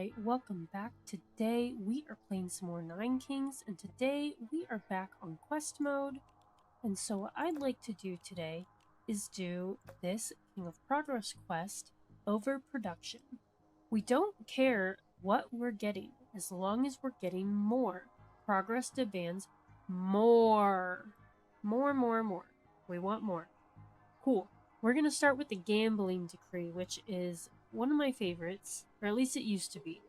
Alright, welcome back. Today we are playing some more Nine Kings, and today we are back on quest mode. And so what I'd like to do today is do this King of Progress quest, Overproduction. We don't care what we're getting, as long as we're getting more. Progress demands more. More. We want more. Cool. We're going to start with the Gambling Decree, which is one of my favorites, or at least it used to be.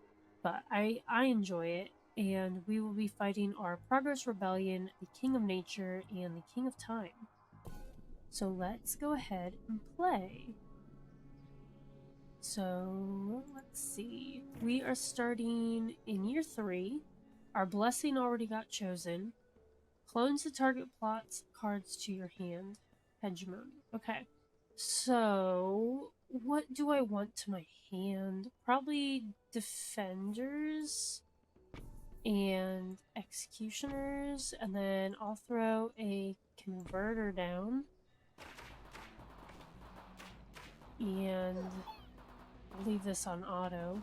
But I enjoy it, and we will be fighting our Progress Rebellion, the King of Nature, and the King of Time. So let's go ahead and play. So, let's see. We are starting in year 3. Our blessing already got chosen. Clones the target plot's cards to your hand. Hegemony. Okay. So, what do I want to my hand? Probably Defenders and Executioners, and then I'll throw a Converter down. And I'll leave this on auto.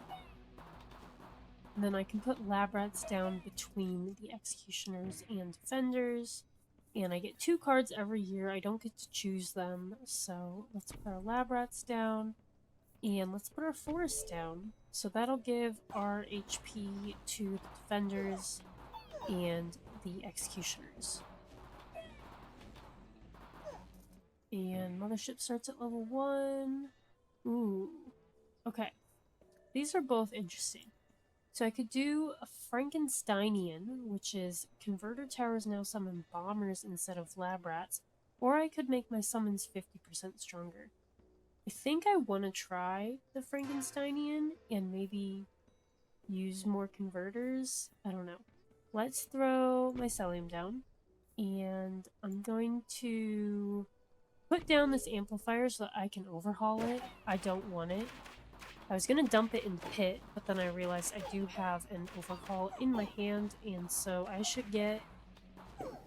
And then I can put Lab Rats down between the Executioners and Defenders. And I get 2 cards every year. I don't get to choose them. So let's put our Lab Rats down. And let's put our Forest down. So that'll give our HP to the Defenders and the Executioners. And Mothership starts at level 1. Ooh. Okay. These are both interesting. So I could do a Frankensteinian, which is Converter Towers now summon Bombers instead of Lab Rats, or I could make my summons 50% stronger. I think I want to try the Frankensteinian and maybe use more Converters. I don't know. Let's throw my Mycelium down, and I'm going to put down this amplifier so that I can overhaul it. I don't want it. I was going to dump it in the pit, but then I realized I do have an overhaul in my hand, and so I should get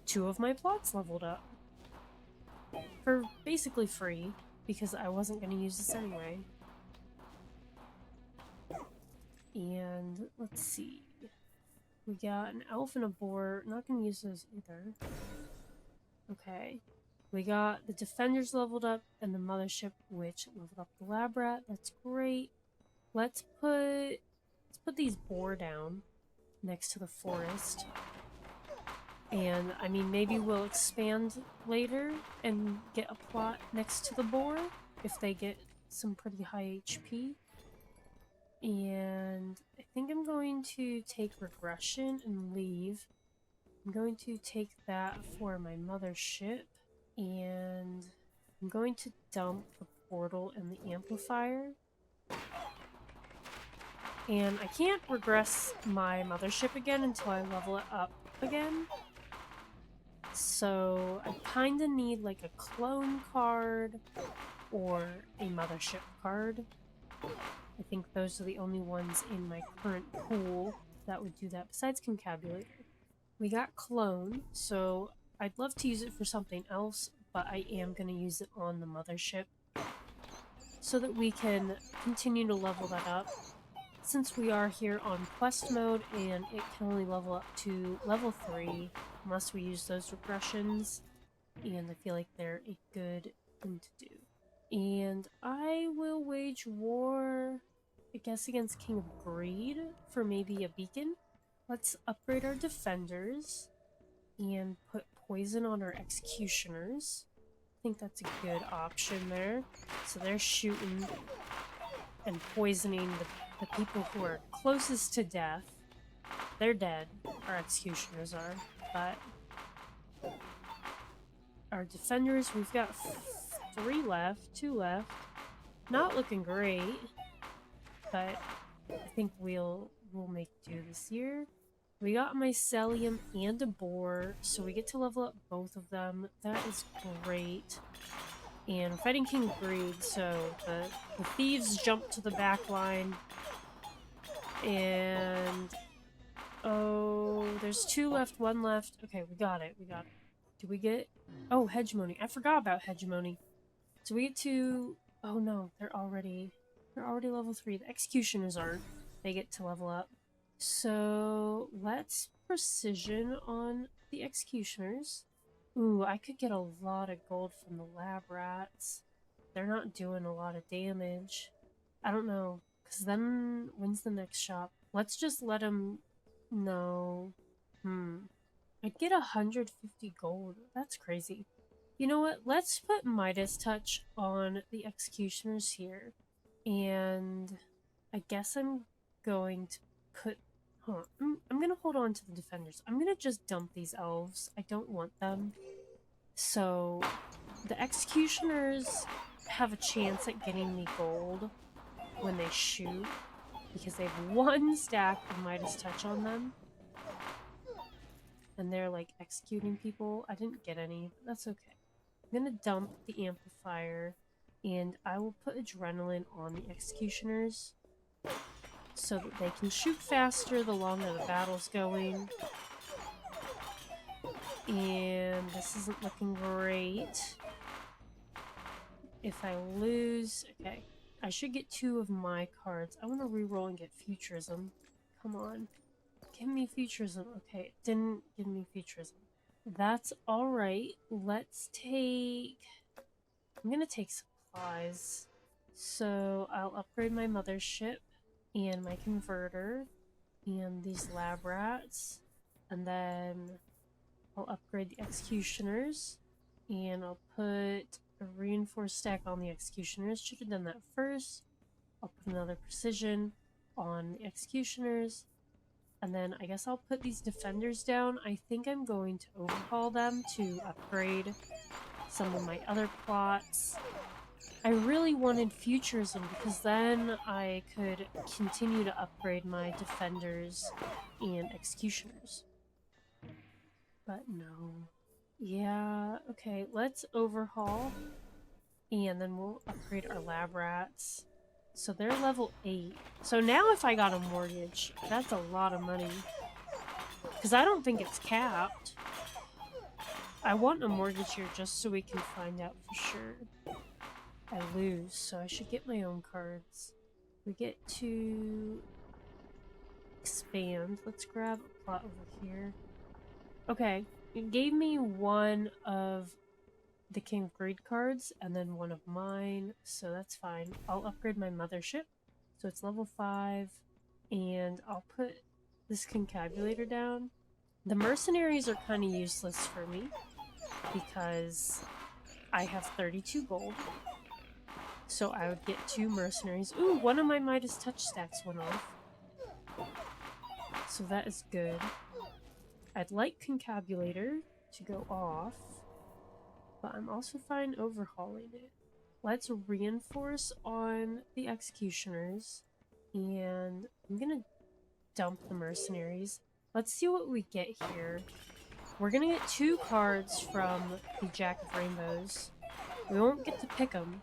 2 of my plots leveled up. For basically free, because I wasn't going to use this anyway. And let's see. We got an elf and a boar. Not going to use those either. Okay. We got the Defenders leveled up and the Mothership, which leveled up the Lab Rat. That's great. Let's put these boar down next to the forest. And, I mean, maybe we'll expand later and get a plot next to the boar if they get some pretty high HP. And I think I'm going to take Regression and leave. I'm going to take that for my Mothership. And I'm going to dump the Portal and the Amplifier. And I can't regress my Mothership again until I level it up again. So I kind of need like a clone card or a Mothership card. I think those are the only ones in my current pool that would do that, besides Concabulator. We got Clone, so I'd love to use it for something else, but I am going to use it on the Mothership so that we can continue to level that up. Since we are here on quest mode and it can only level up to level 3 unless we use those regressions, and I feel like they're a good thing to do. And I will wage war, I guess, against King of Greed for maybe a beacon. Let's upgrade our Defenders and put poison on our Executioners. I think that's a good option there. So they're shooting and poisoning the people who are closest to death. They're dead. Our Executioners are. But our Defenders, we've got 3 left, 2 left. Not looking great, but I think we'll make do this year. We got Mycelium and a boar, so we get to level up both of them. That is great. And we're fighting King of Greed, so the thieves jump to the back line. And oh, there's 2 left, 1 left. Okay, we got it. Do we get... Oh, Hegemony. I forgot about Hegemony. So we get to... Oh no, they're already level 3. The Executioners aren't. they get to level up. So let's precision on the executioners. Ooh, I could get a lot of gold from the lab rats. They're not doing a lot of damage. I don't know, because then when's the next shop? Let's just let them know. I'd get 150 gold. That's crazy. You know what? Let's put Midas Touch on the executioners here. And I guess I'm going to put... I'm going to hold on to the defenders. I'm going to just dump these elves. I don't want them. So the executioners have a chance at getting me gold when they shoot, because they have one stack of Midas Touch on them. And they're like executing people. I didn't get any, but that's okay. I'm gonna dump the amplifier, and I will put adrenaline on the executioners so that they can shoot faster the longer the battle's going. And this isn't looking great. If I lose... Okay. I should get 2 of my cards. I want to reroll and get Futurism. Come on. Give me Futurism. Okay, it didn't give me Futurism. That's alright. Let's take... I'm gonna take supplies. So I'll upgrade my mothership and my converter and these lab rats. And then I'll upgrade the executioners. And I'll put a reinforced stack on the executioners. Should have done that first. I'll put another precision on the executioners. And then I guess I'll put these defenders down. I think I'm going to overhaul them to upgrade some of my other plots. I really wanted Futurism because then I could continue to upgrade my defenders and executioners. But no. Yeah, okay, let's overhaul. And then we'll upgrade our lab rats. So they're level 8. So now if I got a mortgage, that's a lot of money. Because I don't think it's capped. I want a mortgage here just so we can find out for sure. I lose, so I should get my own cards. We get to expand. Let's grab a plot over here. Okay, it gave me one of the King of Greed cards and then one of mine, so that's fine. I'll upgrade my mothership, so it's level 5, and I'll put this concabulator down. The mercenaries are kind of useless for me because I have 32 gold, so I would get 2 mercenaries. Ooh, one of my Midas Touch stacks went off, so that is good. I'd like concabulator to go off, but I'm also fine overhauling it. Let's reinforce on the executioners, and I'm gonna dump the mercenaries. Let's see what we get here. We're gonna get 2 cards from the Jack of Rainbows. We won't get to pick them,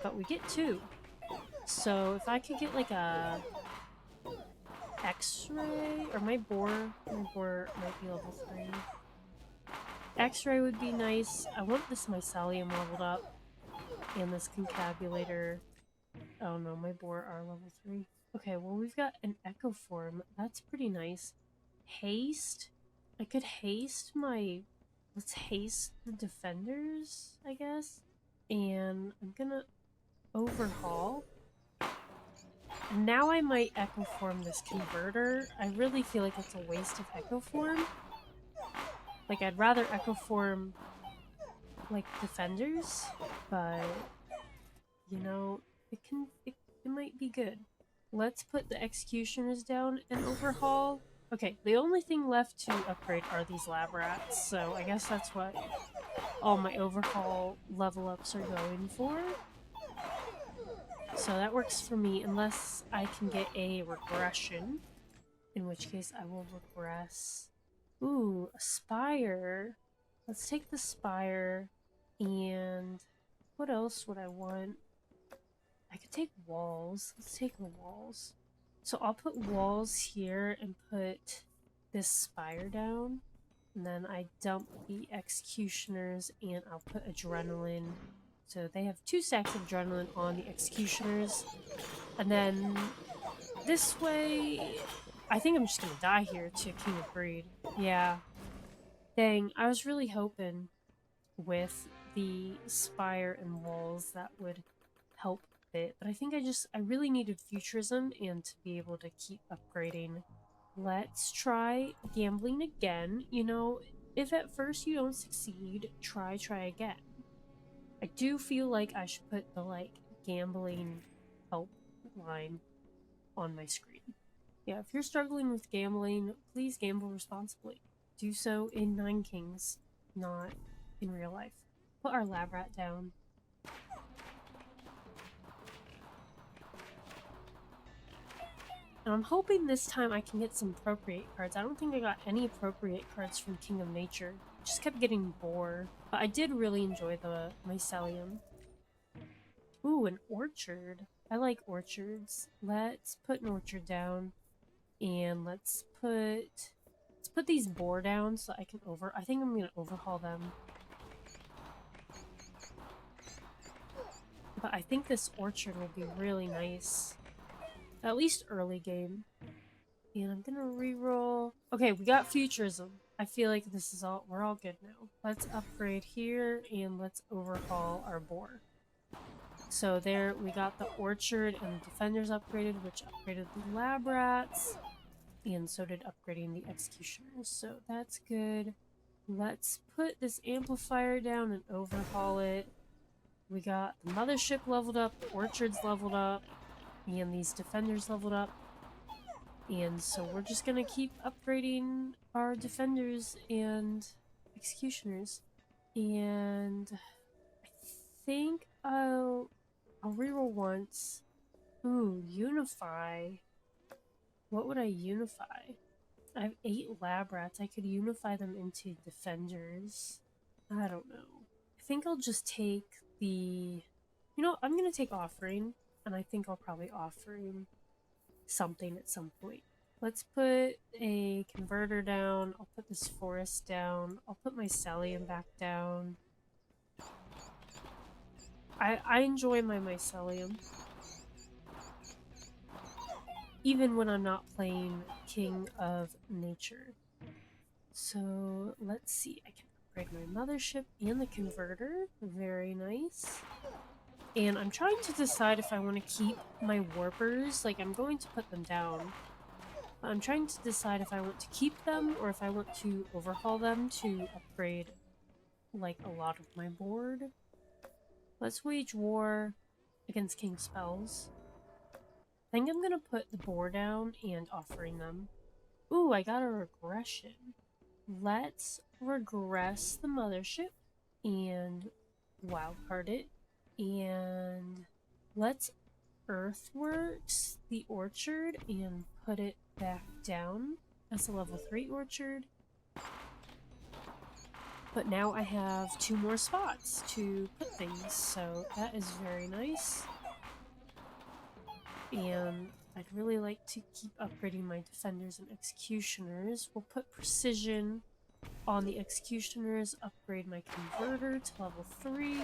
but we get 2. So if I could get like a X-ray, or my boar might be level 3. X-ray would be nice. I want this mycelium leveled up, and this concabulator. Oh no, my boar are level 3. Okay, well we've got an echo form. That's pretty nice. Haste. I could haste my... Let's haste the defenders, I guess. And I'm gonna overhaul. And now I might echo form this converter. I really feel like it's a waste of echo form. Like, I'd rather echo form, like, defenders, but, you know, it might be good. Let's put the executioners down and overhaul. Okay, the only thing left to upgrade are these lab rats, so I guess that's what all my overhaul level ups are going for. So that works for me, unless I can get a regression, in which case I will regress. Ooh, a spire. Let's take the spire, and what else would I want? I could take walls. Let's take the walls. So I'll put walls here and put this spire down, and then I dump the executioners, and I'll put adrenaline. So they have 2 stacks of adrenaline on the executioners, and then this way... I think I'm just gonna die here to King of Greed. Yeah. Dang, I was really hoping with the spire and walls that would help a bit, but I think I really needed futurism and to be able to keep upgrading. Let's try gambling again. You know, if at first you don't succeed, try again. I do feel like I should put the, like, gambling help line on my screen. Yeah, if you're struggling with gambling, please gamble responsibly. Do so in Nine Kings, not in real life. Put our lab rat down. And I'm hoping this time I can get some appropriate cards. I don't think I got any appropriate cards from King of Nature. Just kept getting bored. But I did really enjoy the mycelium. Ooh, an orchard. I like orchards. Let's put an orchard down. And let's put these boar down so I can I think I'm gonna overhaul them. But I think this orchard will be really nice. At least early game. And I'm gonna reroll. Okay, we got futurism. I feel like this is we're all good now. Let's upgrade here and let's overhaul our boar. So there we got the orchard and the defenders upgraded, which upgraded the lab rats. And so did upgrading the executioners. So that's good. Let's put this amplifier down and overhaul it. We got the mothership leveled up, the orchards leveled up, and these defenders leveled up. And so we're just gonna keep upgrading our defenders and executioners. And I think I'll reroll once. Ooh, unify. What would I unify? I have 8 lab rats. I could unify them into defenders. I don't know. I think I'll just take the... You know, I'm gonna take offering, and I think I'll probably offering something at some point. Let's put a converter down. I'll put this forest down. I'll put my mycelium back down. I enjoy my mycelium. Even when I'm not playing King of Nature. So let's see. I can upgrade my mothership and the converter. Very nice. And I'm trying to decide if I want to keep my warpers. Like, I'm going to put them down. I'm trying to decide if I want to keep them or if I want to overhaul them to upgrade, like, a lot of my board. Let's wage war against King Spells. I think I'm gonna put the boar down and offering them. Ooh, I got a regression. Let's regress the mothership and wildcard it. And let's earthworks the orchard and put it back down as a level 3 orchard. But now I have 2 more spots to put things, so that is very nice. And I'd really like to keep upgrading my defenders and executioners. We'll put precision on the executioners, upgrade my converter to level 3.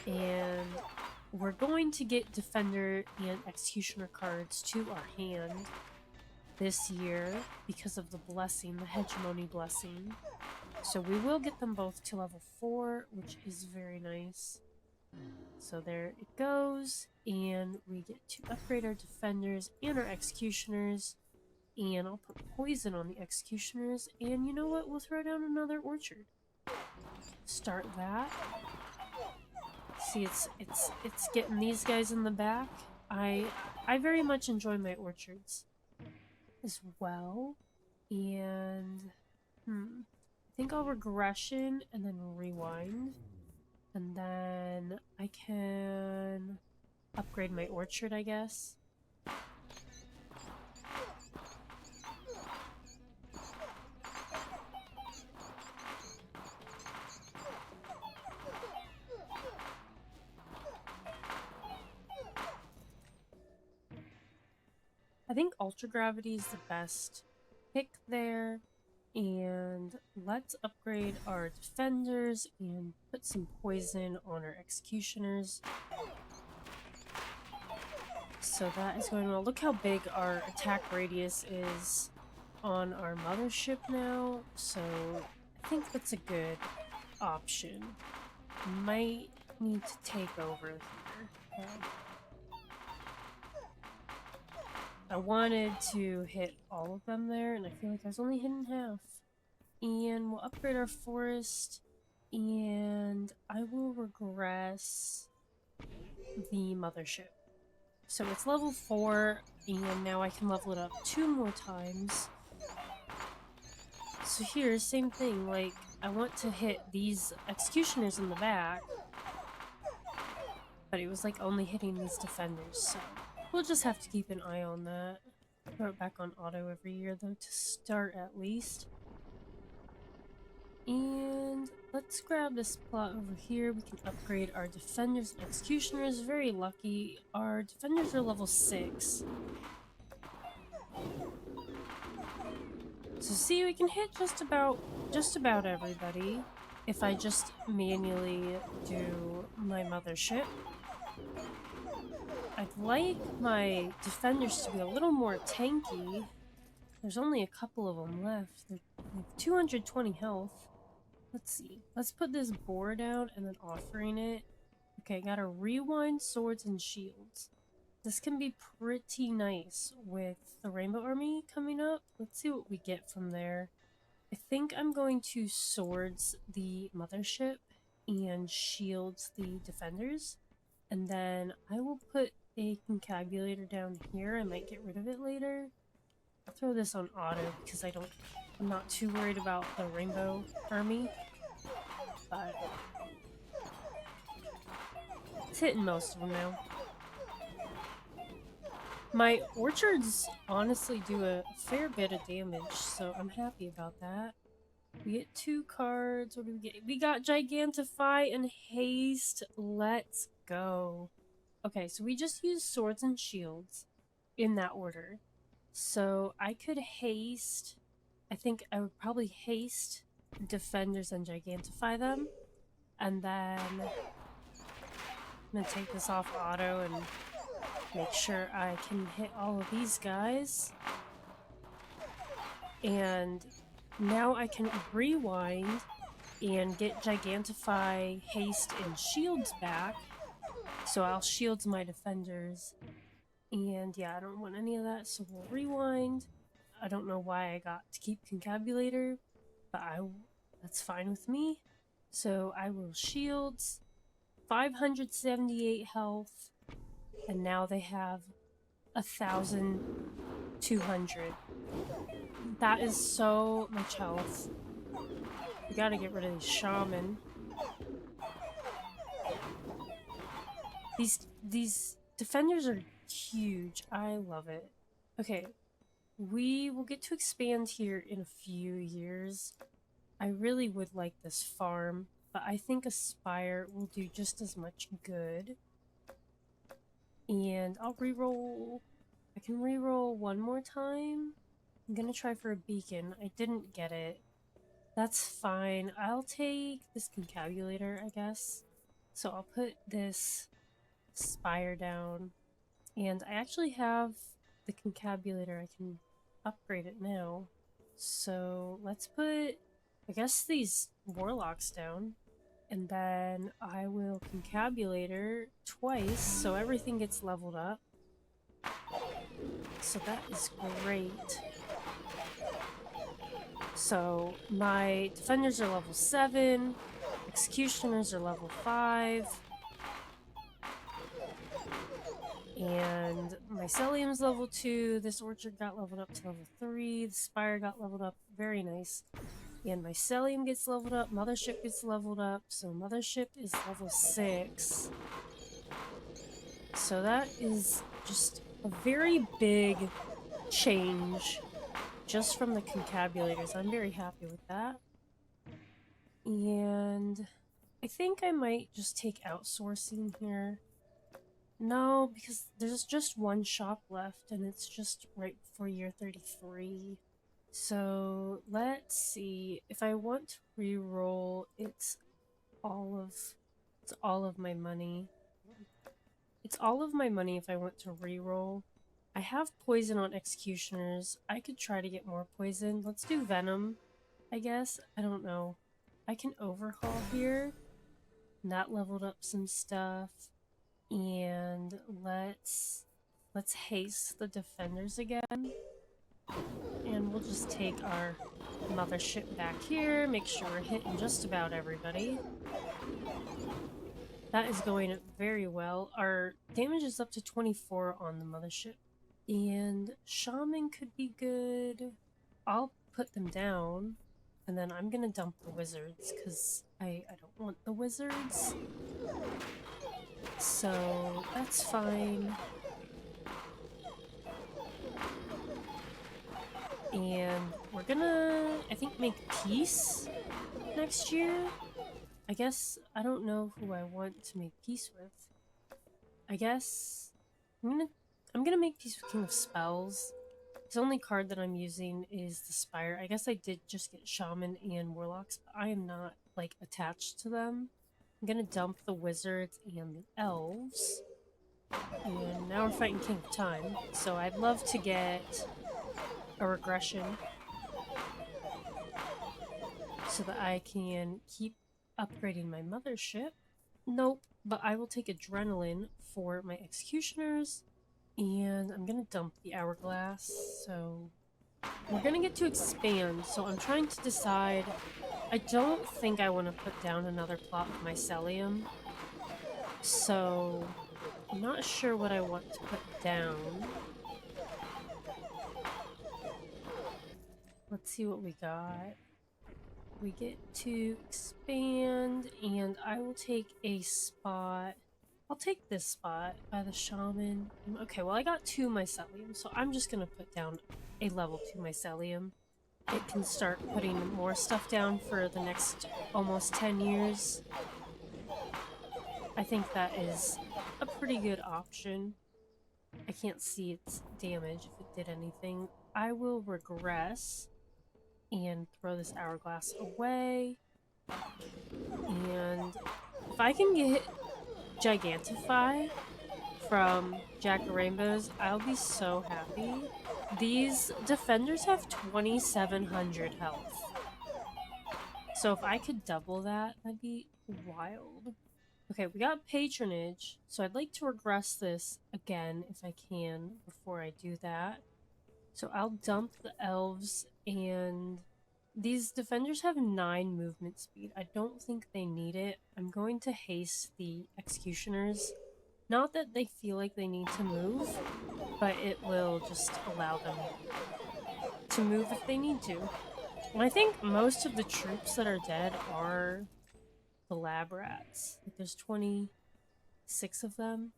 And we're going to get defender and executioner cards to our hand this year because of the blessing, the hegemony blessing. So we will get them both to level 4, which is very nice. So there it goes, and we get to upgrade our defenders and our executioners, and I'll put poison on the executioners, and you know what, we'll throw down another orchard. Start that. See, it's getting these guys in the back. I very much enjoy my orchards as well, and I think I'll regression and then rewind. And then I can upgrade my orchard, I guess. I think Ultra Gravity is the best pick there. And let's upgrade our defenders and put some poison on our executioners. So that is going well. Look how big our attack radius is on our mothership now. So I think that's a good option. Might need to take over here. Okay. I wanted to hit all of them there, and I feel like I was only hitting half. And we'll upgrade our forest, and I will regress the mothership. So it's level 4, and now I can level it up 2 more times. So here, same thing, like, I want to hit these executioners in the back, but it was like only hitting these defenders, so we'll just have to keep an eye on that. Throw it back on auto every year, though, to start at least. And let's grab this plot over here. We can upgrade our defenders and executioners. Very lucky. Our defenders are level 6. So see, we can hit just about everybody if I just manually do my mothership. I'd like my defenders to be a little more tanky. There's only a couple of them left. They have 220 health. Let's see. Let's put this boar down and then offering it. Okay, gotta rewind swords and shields. This can be pretty nice with the Rainbow Army coming up. Let's see what we get from there. I think I'm going to swords the mothership and shields the defenders. And then I will put a concabulator down here. I might get rid of it later. I'll throw this on auto because I'm not too worried about the Rainbow Army. But it's hitting most of them now. My orchards honestly do a fair bit of damage, so I'm happy about that. We get 2 cards. What do we get? We got Gigantify and Haste. Let's go. Okay, so we just used swords and shields in that order. So I could haste. I think I would probably haste defenders and Gigantify them. And then I'm going to take this off auto and make sure I can hit all of these guys. And now I can rewind and get Gigantify, Haste, and Shields back. So I'll shield my defenders. And yeah, I don't want any of that, so we'll rewind. I don't know why I got to keep Concabulator, but that's fine with me. So I will shields, 578 health, and now they have 1,200. That is so much health. We gotta get rid of these shaman. These defenders are huge. I love it. Okay, we will get to expand here in a few years. I really would like this farm, but I think a spire will do just as much good. And I'll reroll. I can reroll one more time. I'm gonna try for a beacon. I didn't get it. That's fine. I'll take this concabulator, I guess. So I'll put this spire down. And I actually have the concabulator. I can upgrade it now. So let's put, I guess, these warlocks down. And then I will concabulator twice, so everything gets leveled up. So that is great. So my defenders are level 7, executioners are level 5, and mycelium's level 2, this orchard got leveled up to level 3, the spire got leveled up, very nice. And mycelium gets leveled up, mothership gets leveled up, so mothership is level 6. So that is just a very big change just from the concabulators. I'm very happy with that. And I think I might just take outsourcing here. No, because there's just one shop left and it's just right before year 33. So let's see. If I want to reroll, it's all of my money. It's all of my money if I want to reroll. I have poison on executioners. I could try to get more poison. Let's do venom, I guess. I don't know. I can overhaul here. And that leveled up some stuff. And let's haste the defenders again. And we'll just take our mothership back here, make sure we're hitting just about everybody. That is going very well. Our damage is up to 24 on the mothership. And shaman could be good. I'll put them down. And then I'm gonna dump the wizards, because I don't want the wizards. So that's fine. And we're gonna, I think, make peace next year. I guess I don't know who I want to make peace with. I guess I'm gonna make peace with King of Spells. The only card that I'm using is the Spire. I guess I did just get Shaman and Warlocks, but I am not, like, attached to them. I'm gonna dump the Wizards and the Elves. And now we're fighting King of Time, so I'd love to get a regression so that I can keep upgrading my mothership. Nope, but I will take adrenaline for my executioners, and I'm gonna dump the hourglass. So we're gonna get to expand, so I'm trying to decide. I don't think I want to put down another plot of mycelium, so I'm not sure what I want to put down. Let's see what we got. We get to expand, and I will take a spot. I'll take this spot by the shaman. Okay, well I got 2 mycelium, so I'm just gonna put down a level 2 mycelium. It can start putting more stuff down for the next almost 10 years. I think that is a pretty good option. I can't see its damage if it did anything. I will regress and throw this hourglass away. And if I can get Gigantify from Jack of Rainbows, I'll be so happy. These defenders have 2,700 health. So if I could double that, that'd be wild. Okay, we got Patronage, so I'd like to regress this again if I can before I do that. So I'll dump the elves, and these defenders have 9 movement speed. I don't think they need it. I'm going to haste the executioners. Not that they feel like they need to move, but it will just allow them to move if they need to. And I think most of the troops that are dead are the lab rats. Like, there's 26 of them.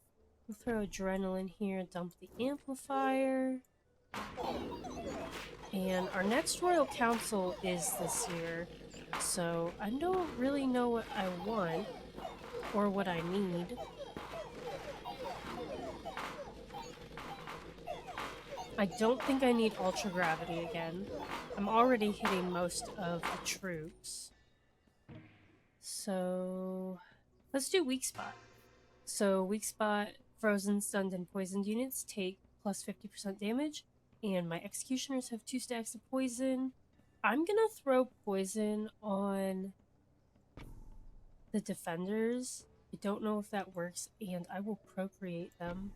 We'll throw adrenaline here, dump the amplifier. And our next Royal Council is this year, so I don't really know what I want or what I need. I don't think I need Ultra Gravity again. I'm already hitting most of the troops. So let's do Weak Spot. So Weak Spot, frozen, stunned, and poisoned units take plus 50% damage, and my executioners have 2 stacks of poison. I'm gonna throw poison on the defenders. I don't know if that works, and I will procreate them.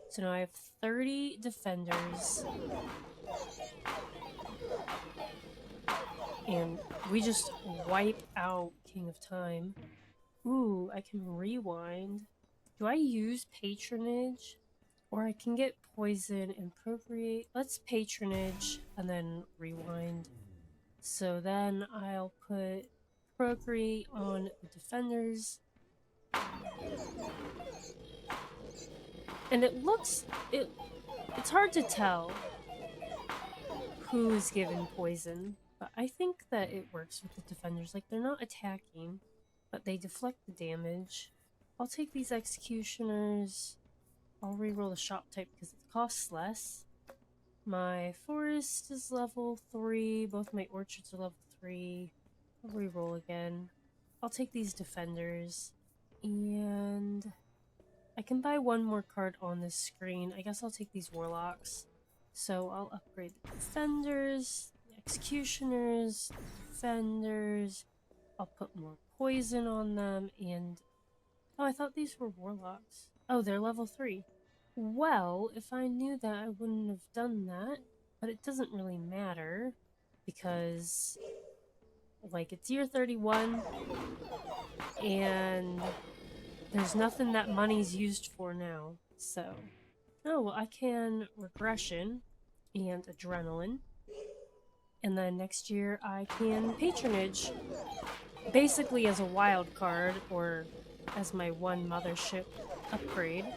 So now I have 30 defenders. And we just wipe out King of Time. Ooh, I can rewind. Do I use Patronage? Or I can get poison and procreate. Let's Patronage and then rewind. So then I'll put procreate on the defenders. And it looks, it's hard to tell who's given poison, but I think that it works with the defenders. Like, they're not attacking, but they deflect the damage. I'll take these executioners. I'll reroll the shop type because it costs less. My forest is level 3. Both my orchards are level 3. I'll reroll again. I'll take these defenders. And I can buy one more card on this screen. I guess I'll take these warlocks. So I'll upgrade the defenders, the executioners, defenders. I'll put more poison on them, and oh, I thought these were warlocks. Oh, they're level 3. Well, if I knew that, I wouldn't have done that, but it doesn't really matter because, like, it's year 31 and there's nothing that money's used for now. So, oh, well, I can regression and adrenaline, and then next year I can patronage, basically as a wild card or as my one mothership upgrade.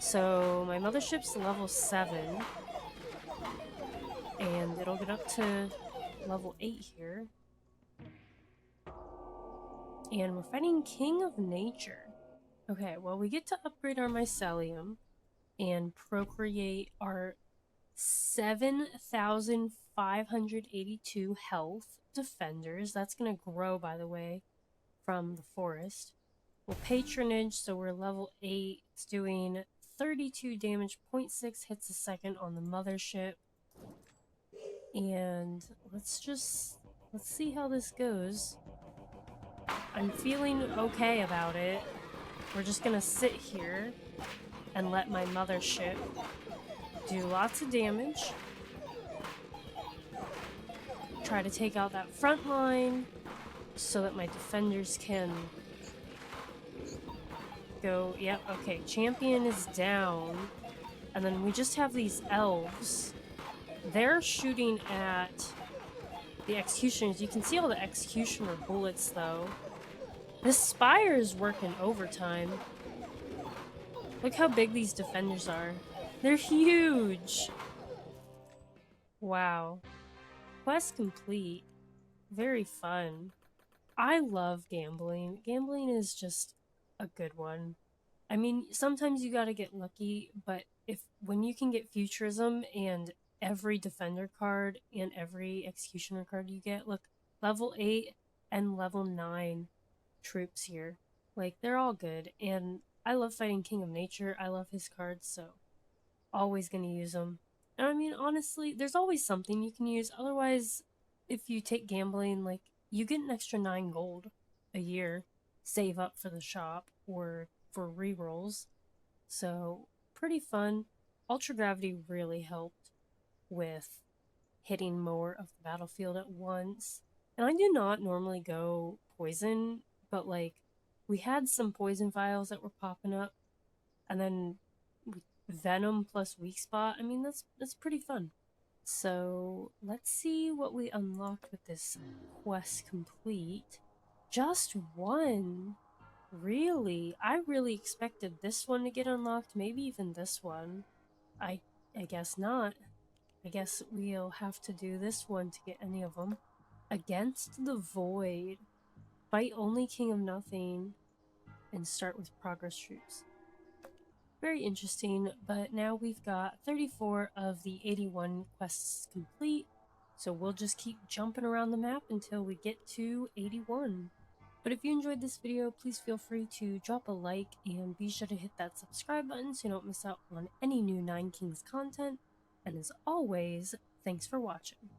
So my mothership's level 7, and it'll get up to level 8 here. And we're fighting King of Nature. Okay, well, we get to upgrade our mycelium and procreate our 7,582 health defenders. That's going to grow, by the way, from the forest. We'll patronage, so we're level 8. It's doing 32 damage, 0.6 hits a second on the mothership. And let's see how this goes. I'm feeling okay about it. We're just gonna sit here and let my mothership do lots of damage. Try to take out that front line so that my defenders can go. Yep, okay, champion is down. And then we just have these elves. They're shooting at the executioners. You can see all the executioner bullets, though. This spire is working overtime. Look how big these defenders are. They're huge! Wow. Quest complete. Very fun. I love gambling. Gambling is just a good one. I mean, sometimes you gotta get lucky, but when you can get futurism and every defender card and every executioner card you get, look, level 8 and level 9 troops here. Like, they're all good, and I love fighting King of Nature. I love his cards, so always gonna use them. And I mean, honestly, there's always something you can use. Otherwise, if you take gambling, like, you get an extra 9 gold a year, save up for the shop or for rerolls. So, pretty fun. Ultra Gravity really helped with hitting more of the battlefield at once. And I do not normally go poison, but like, we had some poison vials that were popping up, and then Venom plus Weak Spot. I mean, that's pretty fun. So let's see what we unlocked with this quest complete. Just one. Really? I really expected this one to get unlocked, maybe even this one. I guess not. I guess we'll have to do this one to get any of them. Against the Void. Fight only King of Nothing and start with progress troops. Very interesting, but now we've got 34 of the 81 quests complete, so we'll just keep jumping around the map until we get to 81. But if you enjoyed this video, please feel free to drop a like and be sure to hit that subscribe button so you don't miss out on any new Nine Kings content. And as always, thanks for watching.